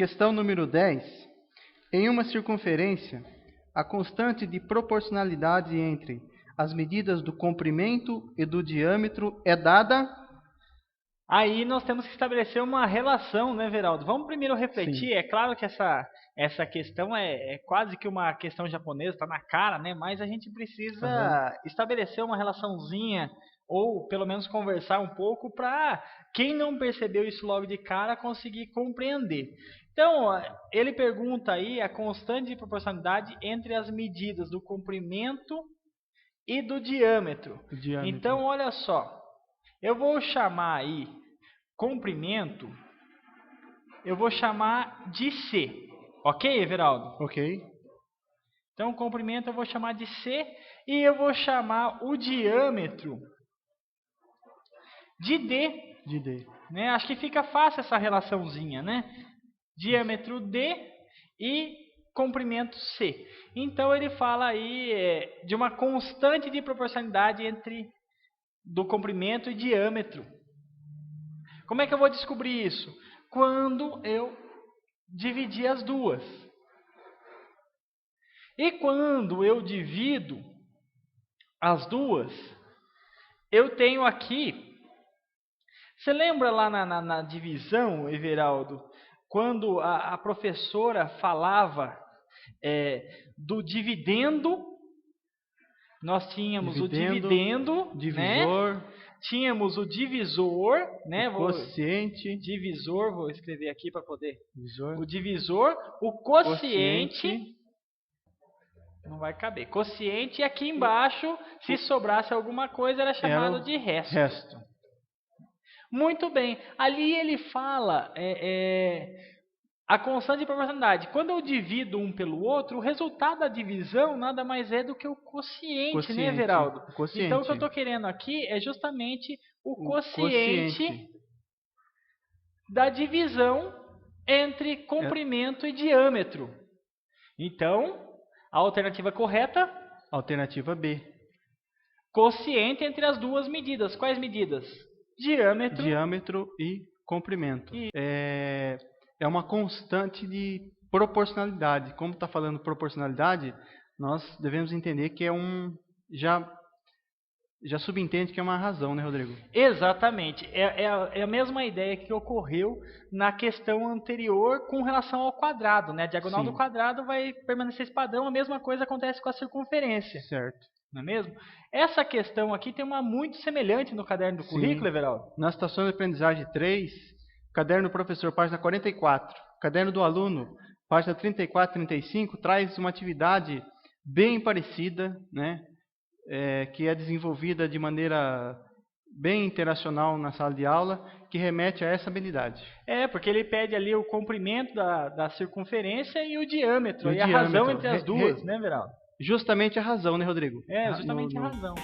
Questão número 10. Em uma circunferência, a constante de proporcionalidade entre as medidas do comprimento e do diâmetro é dada... Aí nós temos que estabelecer uma relação, né, Veraldo? Vamos primeiro refletir. Sim. É claro que essa questão é quase que uma questão japonesa, está na cara, né? Mas a gente precisa estabelecer uma relaçãozinha, ou pelo menos conversar um pouco, para quem não percebeu isso logo de cara conseguir compreender. Então, ele pergunta aí a constante de proporcionalidade entre as medidas do comprimento e do diâmetro. Então, olha só. Eu vou chamar aí comprimento, eu vou chamar de C. Ok, Everaldo? Ok. Então, comprimento eu vou chamar de C e eu vou chamar o diâmetro de D. De D. Né? Acho que fica fácil essa relaçãozinha, né? Diâmetro D e comprimento C. Então, ele fala aí de uma constante de proporcionalidade entre do comprimento e diâmetro. Como é que eu vou descobrir isso? Quando eu dividir as duas. E quando eu divido as duas, eu tenho aqui... Você lembra lá na divisão, Everaldo, quando a professora falava do dividendo? Nós tínhamos o dividendo, divisor, né? Tínhamos o divisor, né? Quociente. Divisor, vou escrever aqui para poder. Divisor. O divisor, o quociente. Não vai caber. Quociente e aqui embaixo, se sobrasse alguma coisa, era chamado de resto. Muito bem. Ali ele fala a constante de proporcionalidade. Quando eu divido um pelo outro, o resultado da divisão nada mais é do que o quociente, né, Everaldo? Quociente. Então, o que eu estou querendo aqui é justamente o quociente da divisão entre comprimento e diâmetro. Então, a alternativa correta? Alternativa B. Quociente entre as duas medidas. Quais medidas? Diâmetro e comprimento. É uma constante de proporcionalidade. Como está falando proporcionalidade, nós devemos entender que é já subentende que é uma razão, né, Rodrigo? Exatamente. É a mesma ideia que ocorreu na questão anterior com relação ao quadrado, né? A diagonal do quadrado vai permanecer esse padrão. A mesma coisa acontece com a circunferência. Certo. Não é mesmo? Essa questão aqui tem uma muito semelhante no caderno do currículo, Everaldo. Na estação de aprendizagem 3, caderno do professor, página 44. Caderno do aluno, página 34 e 35, traz uma atividade bem parecida, né? Que é desenvolvida de maneira bem interacional na sala de aula, que remete a essa habilidade. Porque ele pede ali o comprimento da circunferência e o diâmetro, e a razão entre as duas, né, Everaldo? Justamente a razão, né, Rodrigo? Justamente a razão.